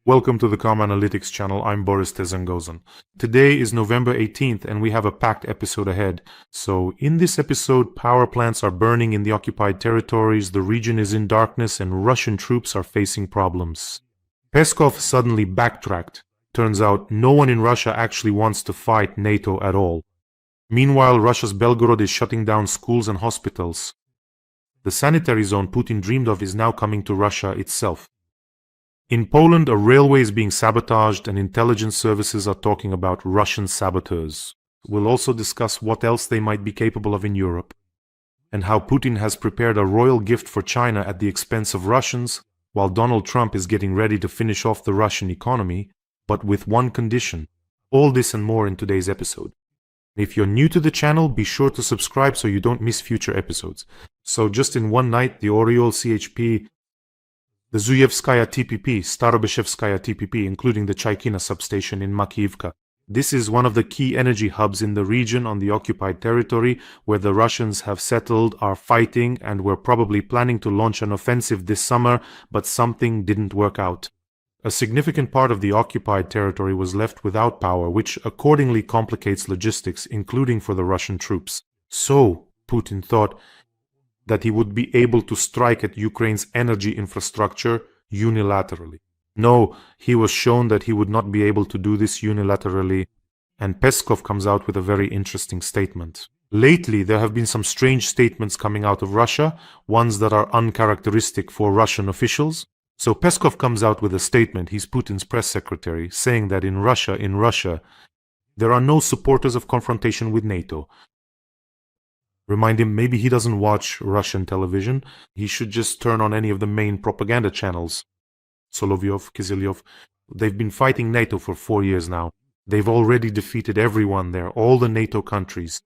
Welcome to the Com Analytics channel. I'm Boris Tizengauzen. Today is November 18th and we have a packed episode ahead. So in this episode, power plants are burning in the occupied territories, the region is in darkness, and Russian troops are facing problems. Peskov suddenly backtracked. Turns out no one in Russia actually wants to fight NATO at all. Meanwhile, Russia's Belgorod is shutting down schools and hospitals. The sanitary zone Putin dreamed of is now coming to Russia itself. In Poland, a railway is being sabotaged and intelligence services are talking about Russian saboteurs. We'll also discuss what else they might be capable of in Europe, and how Putin has prepared a royal gift for China at the expense of Russians, while Donald Trump is getting ready to finish off the Russian economy, but with one condition. All this and more in today's episode. If you're new to the channel, be sure to subscribe so you don't miss future episodes. So just in one night, the Oriol CHP, the Zuyevskaya TPP, Starobeshevskaya TPP, including the Chaykina substation in Makiivka. This is one of the key energy hubs in the region on the occupied territory where the Russians have settled, are fighting, and were probably planning to launch an offensive this summer, but something didn't work out. A significant part of the occupied territory was left without power, which accordingly complicates logistics, including for the Russian troops. So, Putin thought that he would be able to strike at Ukraine's energy infrastructure unilaterally. No, he was shown that he would not be able to do this unilaterally, and Peskov comes out with a very interesting statement. Lately, there have been some strange statements coming out of Russia, ones that are uncharacteristic for Russian officials. So Peskov comes out with a statement, he's Putin's press secretary, saying that in Russia, there are no supporters of confrontation with NATO. Remind him maybe he doesn't watch Russian television. He should just turn on any of the main propaganda channels. Solovyov, Kizelyov. They've been fighting NATO for 4 years now. They've already defeated everyone there, all the NATO countries.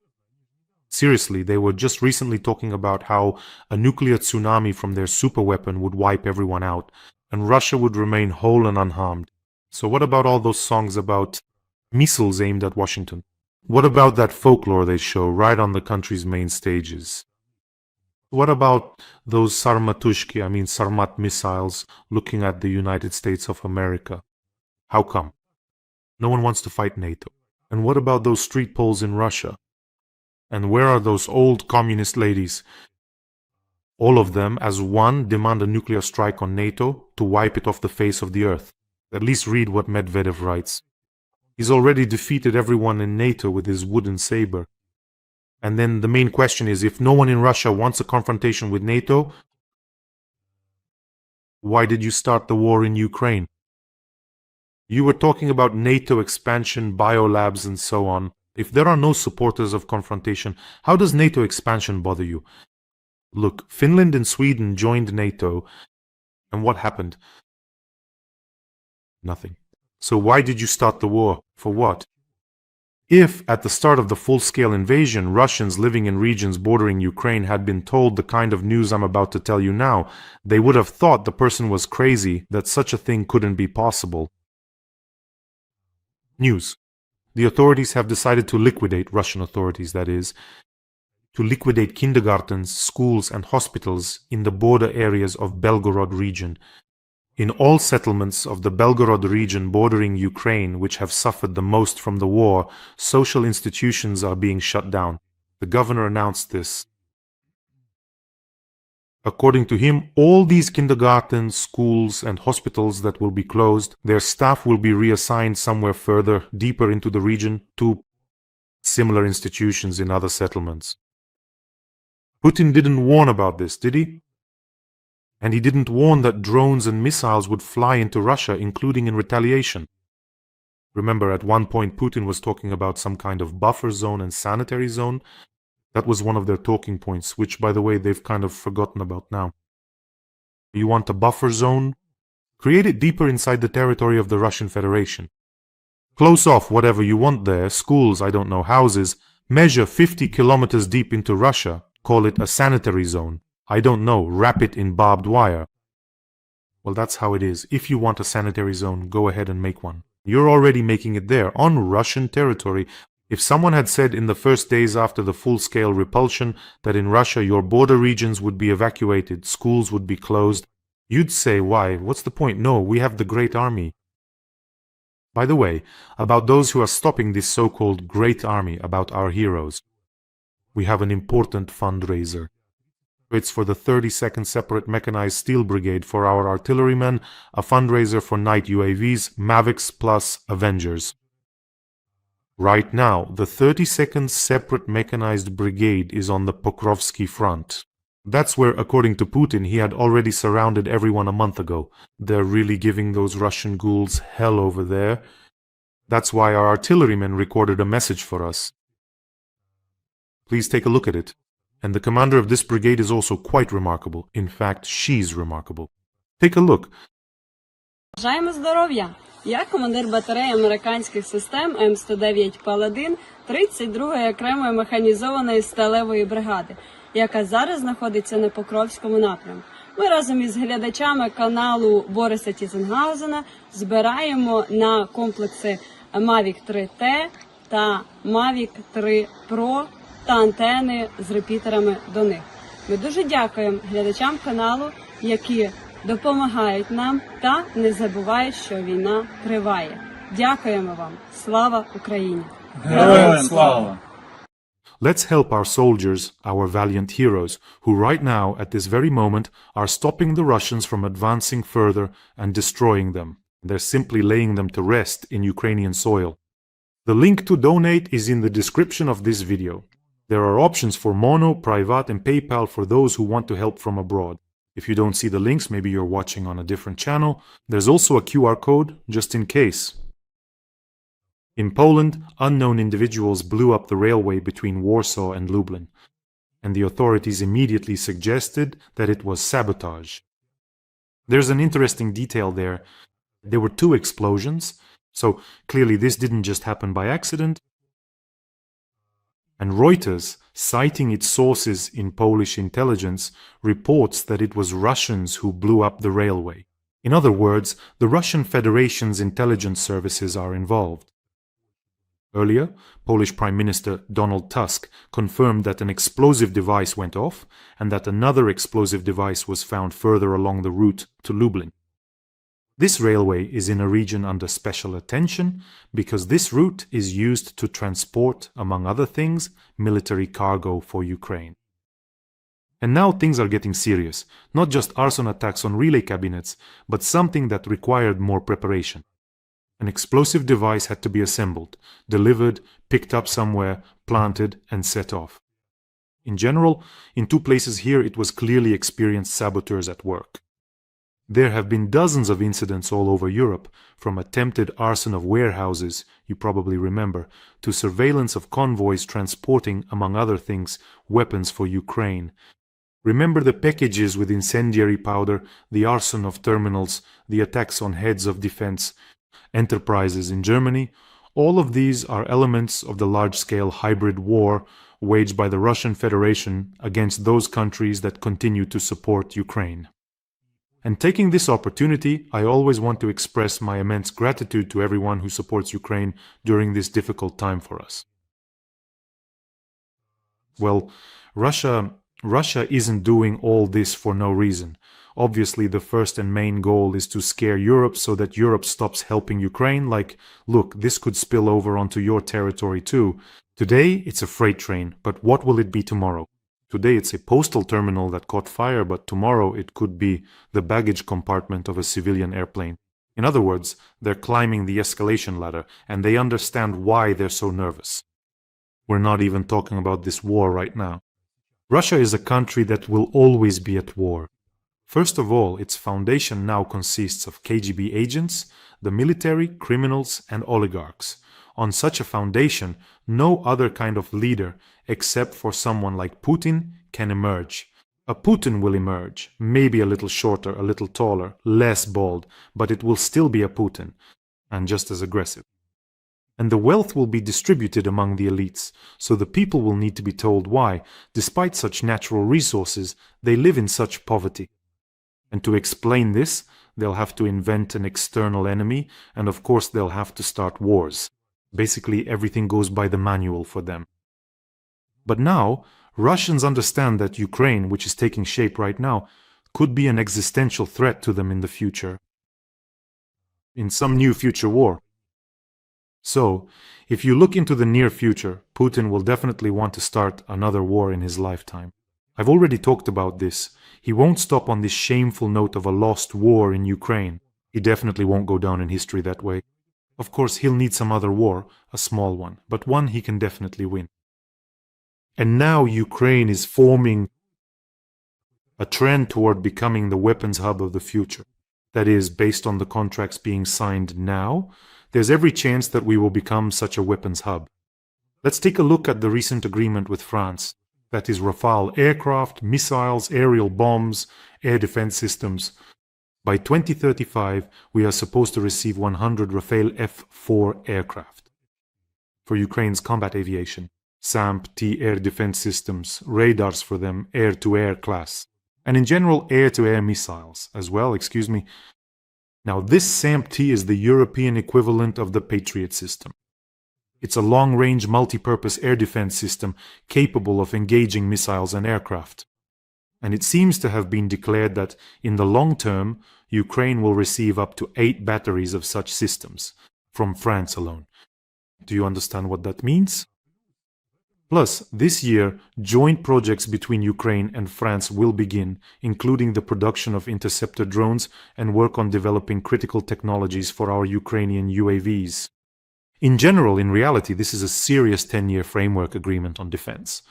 Seriously, they were just recently talking about how a nuclear tsunami from their superweapon would wipe everyone out, and Russia would remain whole and unharmed. So what about all those songs about missiles aimed at Washington? What about that folklore they show right on the country's main stages? What about those Sarmat missiles looking at the United States of America? How come? No one wants to fight NATO. And what about those street polls in Russia? And where are those old communist ladies? All of them, as one, demand a nuclear strike on NATO to wipe it off the face of the earth. At least read what Medvedev writes. He's already defeated everyone in NATO with his wooden saber. And then the main question is, if no one in Russia wants a confrontation with NATO, why did you start the war in Ukraine? You were talking about NATO expansion, biolabs, and so on. If there are no supporters of confrontation, how does NATO expansion bother you? Look, Finland and Sweden joined NATO, and what happened? Nothing. So why did you start the war? For what? If, at the start of the full-scale invasion, Russians living in regions bordering Ukraine had been told the kind of news I'm about to tell you now, they would have thought the person was crazy, that such a thing couldn't be possible. News. The authorities have decided to liquidate, Russian authorities that is, to liquidate kindergartens, schools and hospitals in the border areas of Belgorod region. In all settlements of the Belgorod region bordering Ukraine, which have suffered the most from the war, social institutions are being shut down. The governor announced this. According to him, all these kindergartens, schools, and hospitals that will be closed, their staff will be reassigned somewhere further, deeper into the region, to similar institutions in other settlements. Putin didn't warn about this, did he? And he didn't warn that drones and missiles would fly into Russia, including in retaliation. Remember, at one point Putin was talking about some kind of buffer zone and sanitary zone. That was one of their talking points, which, by the way, they've kind of forgotten about now. You want a buffer zone? Create it deeper inside the territory of the Russian Federation. Close off whatever you want there, schools, I don't know, houses. Measure 50 kilometers deep into Russia. Call it a sanitary zone. I don't know, wrap it in barbed wire. Well, that's how it is. If you want a sanitary zone, go ahead and make one. You're already making it there, on Russian territory. If someone had said in the first days after the full-scale repulsion that in Russia your border regions would be evacuated, schools would be closed, you'd say, why? What's the point? No, we have the Great Army. By the way, about those who are stopping this so-called Great Army, about our heroes, we have an important fundraiser. It's for the 32nd Separate Mechanized Steel Brigade for our artillerymen, a fundraiser for night UAVs, Mavics plus Avengers. Right now, the 32nd Separate Mechanized Brigade is on the Pokrovsky front. That's where, according to Putin, he had already surrounded everyone a month ago. They're really giving those Russian ghouls hell over there. That's why our artillerymen recorded a message for us. Please take a look at it. And the commander of this brigade is also quite remarkable. In fact, she's remarkable. Take a look. Бажаємо здоров'я! Я командир батареї американських систем М109 Паладин 32-ї окремої механізованої сталевої бригади, яка зараз знаходиться на Покровському напрямку. Ми разом із глядачами каналу Бориса Тізенгаузена збираємо на комплекси Mavic 3T та Mavic 3 Pro та антени з репітерами до них. Ми дуже дякуємо глядачам каналу, які допомагають нам та не забувають, що війна триває. Дякуємо вам. Слава Україні! Героям слава! Let's help our soldiers, our valiant heroes, who right now, at this very moment, are stopping the Russians from advancing further and destroying them. They're simply laying them to rest in Ukrainian soil. The link to donate is in the description of this video. There are options for Mono, Privat, and PayPal for those who want to help from abroad. If you don't see the links, maybe you're watching on a different channel. There's also a QR code, just in case. In Poland, unknown individuals blew up the railway between Warsaw and Lublin, and the authorities immediately suggested that it was sabotage. There's an interesting detail there. There were 2 explosions, so clearly this didn't just happen by accident. And Reuters, citing its sources in Polish intelligence, reports that it was Russians who blew up the railway. In other words, the Russian Federation's intelligence services are involved. Earlier, Polish Prime Minister Donald Tusk confirmed that an explosive device went off and that another explosive device was found further along the route to Lublin. This railway is in a region under special attention because this route is used to transport, among other things, military cargo for Ukraine. And now things are getting serious, not just arson attacks on relay cabinets, but something that required more preparation. An explosive device had to be assembled, delivered, picked up somewhere, planted, and set off. In general, in 2 places here it was clearly experienced saboteurs at work. There have been dozens of incidents all over Europe, from attempted arson of warehouses, you probably remember, to surveillance of convoys transporting, among other things, weapons for Ukraine. Remember the packages with incendiary powder, the arson of terminals, the attacks on heads of defense enterprises in Germany? All of these are elements of the large-scale hybrid war waged by the Russian Federation against those countries that continue to support Ukraine. And taking this opportunity, I always want to express my immense gratitude to everyone who supports Ukraine during this difficult time for us. Well, Russia isn't doing all this for no reason. Obviously, the first and main goal is to scare Europe so that Europe stops helping Ukraine, like, look, this could spill over onto your territory too. Today, it's a freight train, but what will it be tomorrow? Today, it's a postal terminal that caught fire, but tomorrow it could be the baggage compartment of a civilian airplane. In other words, they're climbing the escalation ladder, and they understand why they're so nervous. We're not even talking about this war right now. Russia is a country that will always be at war. First of all, its foundation now consists of KGB agents, the military, criminals, and oligarchs. On such a foundation, no other kind of leader, except for someone like Putin, can emerge. A Putin will emerge, maybe a little shorter, a little taller, less bald, but it will still be a Putin, and just as aggressive. And the wealth will be distributed among the elites, so the people will need to be told why, despite such natural resources, they live in such poverty. And to explain this, they'll have to invent an external enemy, and of course they'll have to start wars. Basically, everything goes by the manual for them. But now, Russians understand that Ukraine, which is taking shape right now, could be an existential threat to them in the future. In some new future war. So, if you look into the near future, Putin will definitely want to start another war in his lifetime. I've already talked about this. He won't stop on this shameful note of a lost war in Ukraine. He definitely won't go down in history that way. Of course, he'll need some other war, a small one, but one he can definitely win. And now Ukraine is forming a trend toward becoming the weapons hub of the future. That is, based on the contracts being signed now, there's every chance that we will become such a weapons hub. Let's take a look at the recent agreement with France. That is Rafale aircraft, missiles, aerial bombs, air defense systems. By 2035, we are supposed to receive 100 Rafale F-4 aircraft. For Ukraine's combat aviation, SAMP-T air defense systems, radars for them, air-to-air class. And in general, air-to-air missiles as well, Now, this SAMP-T is the European equivalent of the Patriot system. It's a long-range multi-purpose air defense system capable of engaging missiles and aircraft. And it seems to have been declared that, in the long term, Ukraine will receive up to 8 batteries of such systems, from France alone. Do you understand what that means? Plus, this year, joint projects between Ukraine and France will begin, including the production of interceptor drones and work on developing critical technologies for our Ukrainian UAVs. In general, in reality, this is a serious 10-year framework agreement on defense.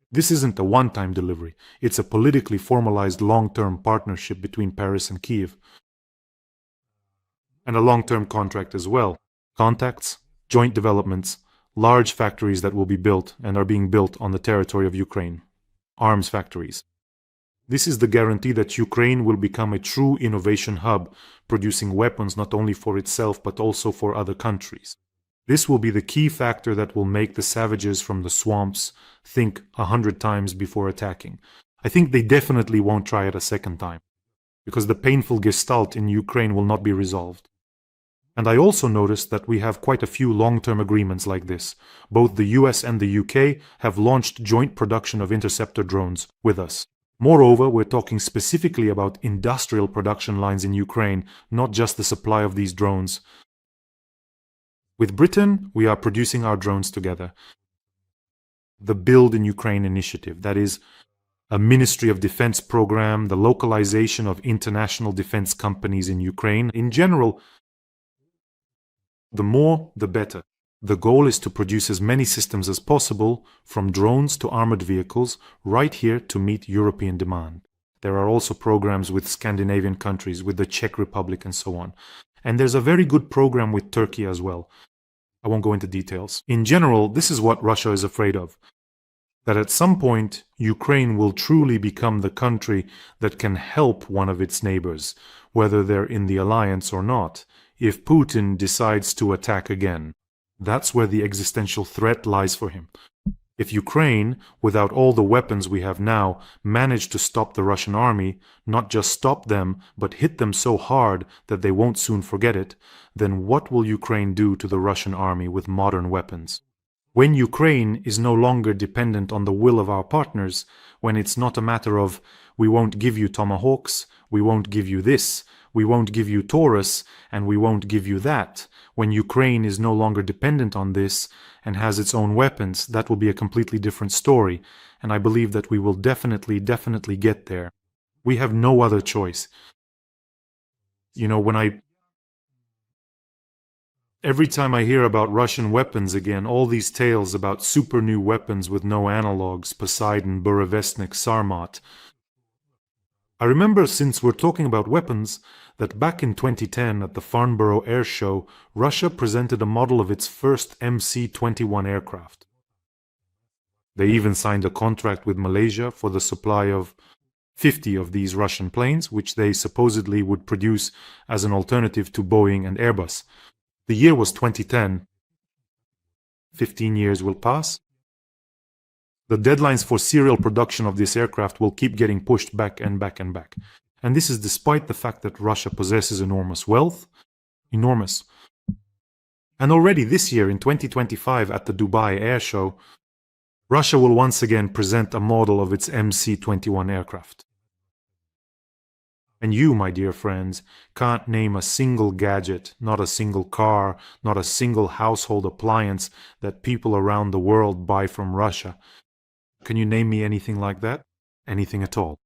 This isn't a one-time delivery. It's a politically formalized long-term partnership between Paris and Kiev. And a long-term contract as well. Contacts, joint developments, large factories that will be built and are being built on the territory of Ukraine. Arms factories. This is the guarantee that Ukraine will become a true innovation hub, producing weapons not only for itself but also for other countries. This will be the key factor that will make the savages from the swamps think 100 times before attacking. I think they definitely won't try it a second time, because the painful gestalt in Ukraine will not be resolved. And I also noticed that we have quite a few long-term agreements like this. Both the US and the UK have launched joint production of interceptor drones with us. Moreover, we're talking specifically about industrial production lines in Ukraine, not just the supply of these drones. With Britain, we are producing our drones together. The Build in Ukraine initiative, that is, a Ministry of Defense program, the localization of international defense companies in Ukraine. In general, the more, the better. The goal is to produce as many systems as possible, from drones to armored vehicles, right here to meet European demand. There are also programs with Scandinavian countries, with the Czech Republic and so on. And there's a very good program with Turkey as well. I won't go into details. In general, this is what Russia is afraid of. That at some point, Ukraine will truly become the country that can help one of its neighbors, whether they're in the alliance or not, if Putin decides to attack again. That's where the existential threat lies for him. If Ukraine, without all the weapons we have now, managed to stop the Russian army, not just stop them, but hit them so hard that they won't soon forget it, then what will Ukraine do to the Russian army with modern weapons? When Ukraine is no longer dependent on the will of our partners, when it's not a matter of, we won't give you Tomahawks, we won't give you this, we won't give you Taurus, and we won't give you that. When Ukraine is no longer dependent on this and has its own weapons, that will be a completely different story, and I believe that we will definitely get there. We have no other choice. You know, every time I hear about Russian weapons again, all these tales about super new weapons with no analogs, Poseidon, Burevestnik, Sarmat, I remember, since we're talking about weapons, that back in 2010 at the Farnborough Air Show, Russia presented a model of its first MC-21 aircraft. They even signed a contract with Malaysia for the supply of 50 of these Russian planes, which they supposedly would produce as an alternative to Boeing and Airbus. The year was 2010. 15 years will pass. The deadlines for serial production of this aircraft will keep getting pushed back and back and back. And this is despite the fact that Russia possesses enormous wealth. Enormous. And already this year, in 2025, at the Dubai Air Show, Russia will once again present a model of its MC-21 aircraft. And you, my dear friends, can't name a single gadget, not a single car, not a single household appliance that people around the world buy from Russia. Can you name me anything like that? Anything at all?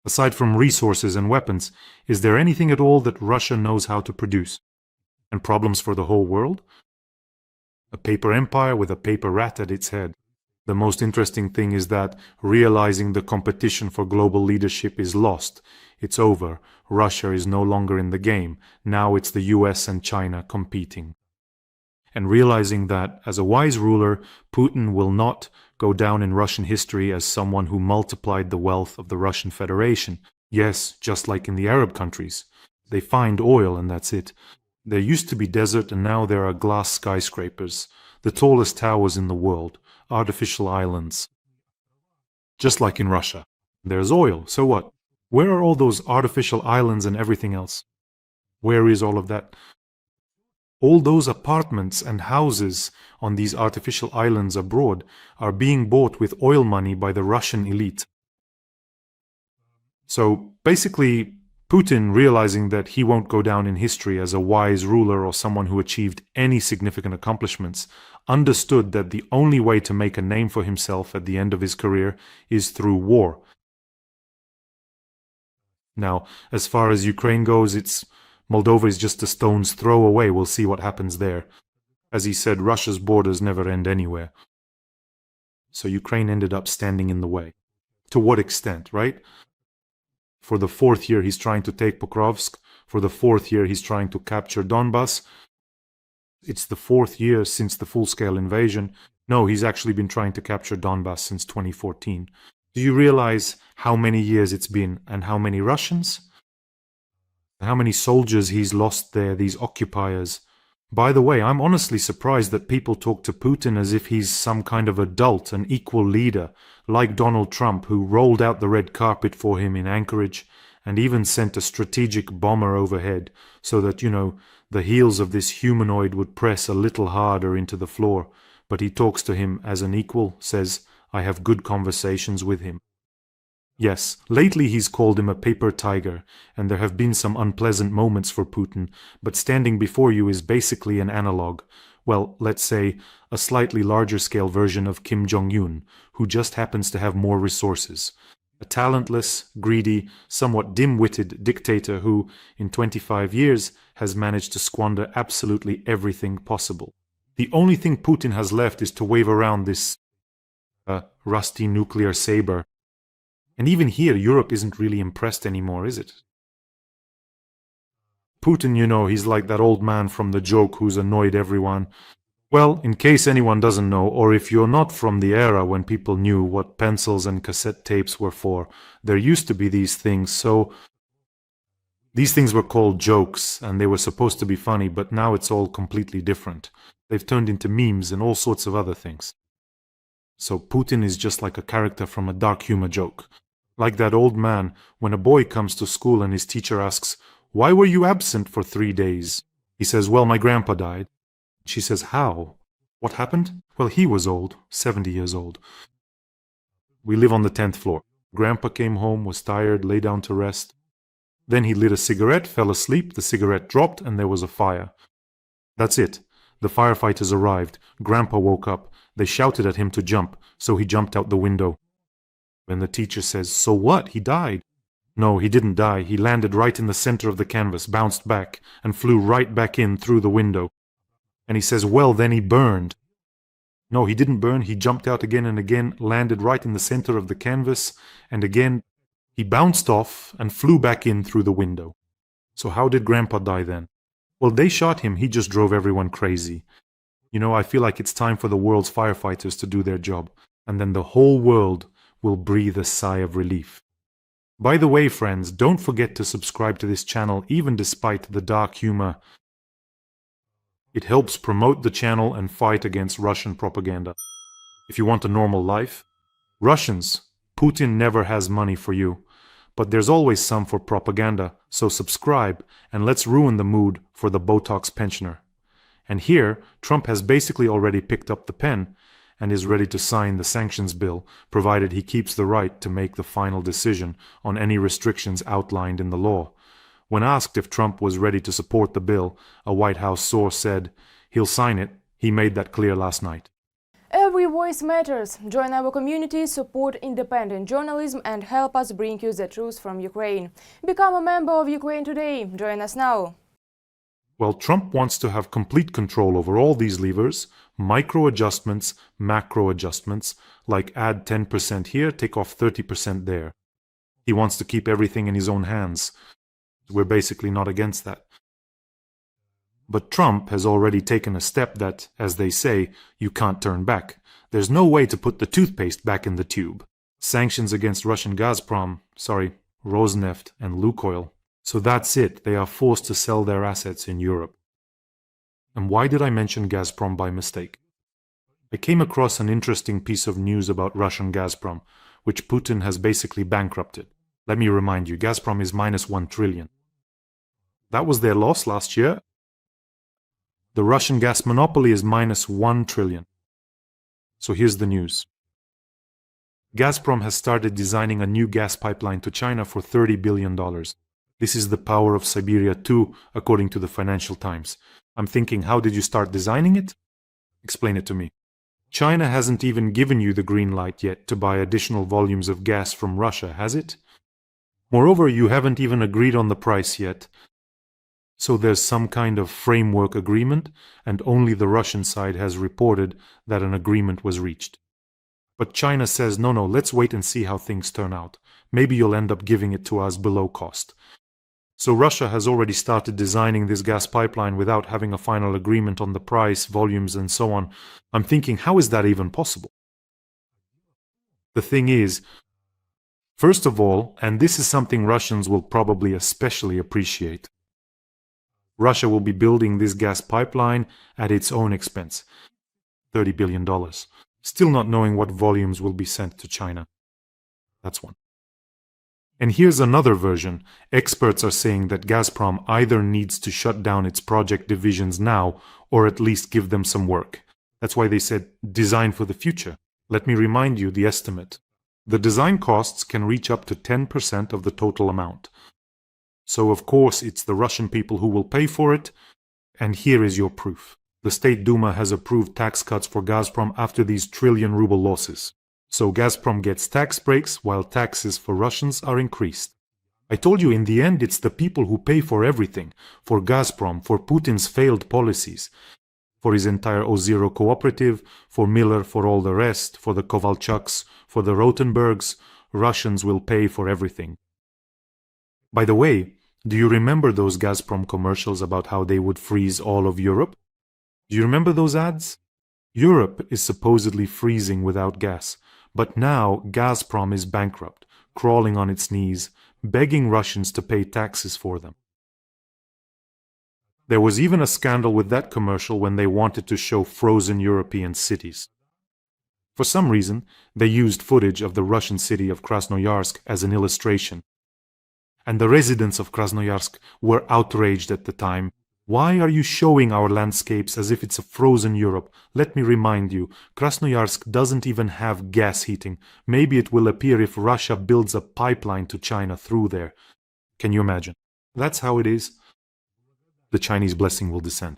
Aside from resources and weapons, is there anything at all that Russia knows how to produce? And problems for the whole world? A paper empire with a paper rat at its head. The most interesting thing is that realizing the competition for global leadership is lost. It's over. Russia is no longer in the game. Now it's the US and China competing. And realizing that, as a wise ruler, Putin will not go down in Russian history as someone who multiplied the wealth of the Russian Federation. Yes, just like in the Arab countries. They find oil and that's it. There used to be desert and now there are glass skyscrapers, the tallest towers in the world, artificial islands. Just like in Russia. There's oil, so what? Where are all those artificial islands and everything else? Where is all of that? All those apartments and houses on these artificial islands abroad are being bought with oil money by the Russian elite. So basically, Putin, realizing that he won't go down in history as a wise ruler or someone who achieved any significant accomplishments, understood that the only way to make a name for himself at the end of his career is through war. Now, as far as Ukraine goes, Moldova is just a stone's throw away. We'll see what happens there. As he said, Russia's borders never end anywhere. So Ukraine ended up standing in the way. To what extent, right? For the fourth year, he's trying to take Pokrovsk. For the fourth year, he's trying to capture Donbas. It's the fourth year since the full-scale invasion. No, he's actually been trying to capture Donbas since 2014. Do you realize how many years it's been and how many Russians? How many soldiers he's lost there, these occupiers. By the way, I'm honestly surprised that people talk to Putin as if he's some kind of adult, an equal leader, like Donald Trump, who rolled out the red carpet for him in Anchorage and even sent a strategic bomber overhead so that, the heels of this humanoid would press a little harder into the floor. But he talks to him as an equal, says, I have good conversations with him. Yes, lately he's called him a paper tiger, and there have been some unpleasant moments for Putin, but standing before you is basically an analog. Well, let's say, a slightly larger scale version of Kim Jong-un, who just happens to have more resources. A talentless, greedy, somewhat dim-witted dictator who, in 25 years, has managed to squander absolutely everything possible. The only thing Putin has left is to wave around this rusty nuclear saber. And even here, Europe isn't really impressed anymore, is it? Putin, he's like that old man from the joke who's annoyed everyone. Well, in case anyone doesn't know, or if you're not from the era when people knew what pencils and cassette tapes were for, there used to be these things, so these things were called jokes, and they were supposed to be funny, but now it's all completely different. They've turned into memes and all sorts of other things. So Putin is just like a character from a dark humor joke. Like that old man, when a boy comes to school and his teacher asks, "Why were you absent for 3 days?" He says, "Well, my grandpa died." She says, "How? What happened?" "Well, he was old, 70 years old. We live on the 10th floor. Grandpa came home, was tired, lay down to rest. Then he lit a cigarette, fell asleep, the cigarette dropped, and there was a fire. That's it. The firefighters arrived. Grandpa woke up. They shouted at him to jump, so he jumped out the window." When the teacher says, "So what? He died." "No, he didn't die. He landed right in the center of the canvas, bounced back, and flew right back in through the window." And he says, "Well, then he burned." "No, he didn't burn. He jumped out again and again, landed right in the center of the canvas, and again he bounced off and flew back in through the window." So how did Grandpa die then? Well, they shot him. He just drove everyone crazy. I feel like it's time for the world's firefighters to do their job, and then the whole world will breathe a sigh of relief. By the way, friends, don't forget to subscribe to this channel even despite the dark humor. It helps promote the channel and fight against Russian propaganda. If you want a normal life, Russians, Putin never has money for you. But there's always some for propaganda, so subscribe and let's ruin the mood for the Botox pensioner. And here, Trump has basically already picked up the pen and is ready to sign the sanctions bill, provided he keeps the right to make the final decision on any restrictions outlined in the law. When asked if Trump was ready to support the bill, a White House source said, "He'll sign it. He made that clear last night." Every voice matters. Join our community, support independent journalism and help us bring you the truth from Ukraine. Become a member of Ukraine today. Join us now. Well, Trump wants to have complete control over all these levers, micro adjustments, macro adjustments, like add 10% here, take off 30% there. He wants to keep everything in his own hands. We're basically not against that. But Trump has already taken a step that, as they say, you can't turn back. There's no way to put the toothpaste back in the tube. Sanctions against Russian Rosneft and Lukoil. So that's it. They are forced to sell their assets in Europe. And why did I mention Gazprom by mistake? I came across an interesting piece of news about Russian Gazprom, which Putin has basically bankrupted. Let me remind you, Gazprom is minus 1 trillion. That was their loss last year. The Russian gas monopoly is minus 1 trillion. So here's the news. Gazprom has started designing a new gas pipeline to China for $30 billion. This is the power of Siberia 2, according to the Financial Times. I'm thinking, how did you start designing it? Explain it to me. China hasn't even given you the green light yet to buy additional volumes of gas from Russia, has it? Moreover, you haven't even agreed on the price yet. So there's some kind of framework agreement, and only the Russian side has reported that an agreement was reached. But China says, no, let's wait and see how things turn out. Maybe you'll end up giving it to us below cost. So Russia has already started designing this gas pipeline without having a final agreement on the price, volumes, and so on. I'm thinking, how is that even possible? The thing is, first of all, and this is something Russians will probably especially appreciate, Russia will be building this gas pipeline at its own expense, $30 billion, still not knowing what volumes will be sent to China. That's one. And here's another version. Experts are saying that Gazprom either needs to shut down its project divisions now, or at least give them some work. That's why they said design for the future. Let me remind you the estimate. The design costs can reach up to 10% of the total amount. So of course it's the Russian people who will pay for it, and here is your proof. The State Duma has approved tax cuts for Gazprom after these trillion-ruble losses. So Gazprom gets tax breaks while taxes for Russians are increased. I told you in the end it's the people who pay for everything, for Gazprom, for Putin's failed policies, for his entire O0 cooperative, for Miller, for all the rest, for the Kovalchuks, for the Rotenbergs. Russians will pay for everything. By the way, do you remember those Gazprom commercials about how they would freeze all of Europe? Do you remember those ads? Europe is supposedly freezing without gas, but now Gazprom is bankrupt, crawling on its knees, begging Russians to pay taxes for them. There was even a scandal with that commercial when they wanted to show frozen European cities. For some reason, they used footage of the Russian city of Krasnoyarsk as an illustration. And the residents of Krasnoyarsk were outraged at the time. Why are you showing our landscapes as if it's a frozen Europe? Let me remind you, Krasnoyarsk doesn't even have gas heating. Maybe it will appear if Russia builds a pipeline to China through there. Can you imagine? That's how it is. The Chinese blessing will descend.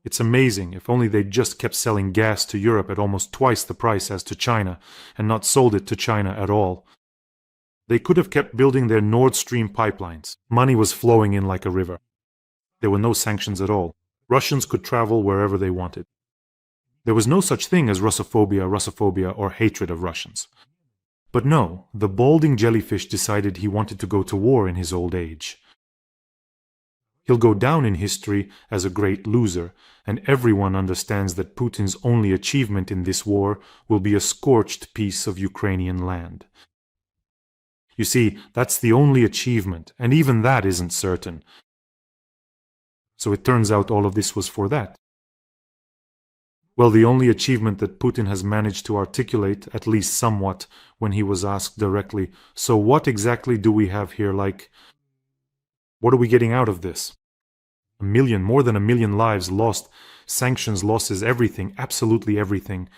It's amazing. If only they just kept selling gas to Europe at almost twice the price as to China, and not sold it to China at all. They could have kept building their Nord Stream pipelines. Money was flowing in like a river. There were no sanctions at all. Russians could travel wherever they wanted. There was no such thing as Russophobia, or hatred of Russians. But no, the balding jellyfish decided he wanted to go to war in his old age. He'll go down in history as a great loser, and everyone understands that Putin's only achievement in this war will be a scorched piece of Ukrainian land. You see, that's the only achievement, and even that isn't certain. So it turns out all of this was for that. Well, the only achievement that Putin has managed to articulate, at least somewhat, when he was asked directly, so what exactly do we have here, like, what are we getting out of this? More than a million lives lost, sanctions losses, everything, absolutely everything.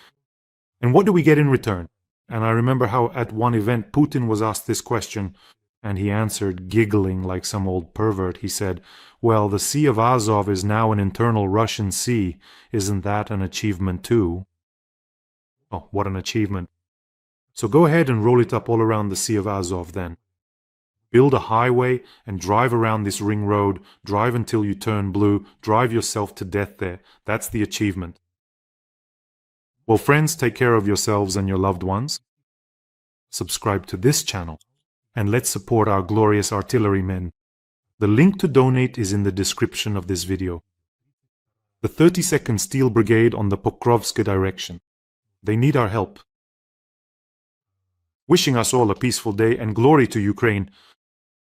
And what do we get in return? And I remember how at one event Putin was asked this question, and he answered, giggling like some old pervert. He said, well, the Sea of Azov is now an internal Russian sea. Isn't that an achievement too? Oh, what an achievement. So go ahead and roll it up all around the Sea of Azov then. Build a highway and drive around this ring road, drive until you turn blue, drive yourself to death there. That's the achievement. Well, friends, take care of yourselves and your loved ones. Subscribe to this channel, and let's support our glorious artillerymen. The link to donate is in the description of this video. The 32nd Steel Brigade on the Pokrovsk direction. They need our help. Wishing us all a peaceful day and glory to Ukraine.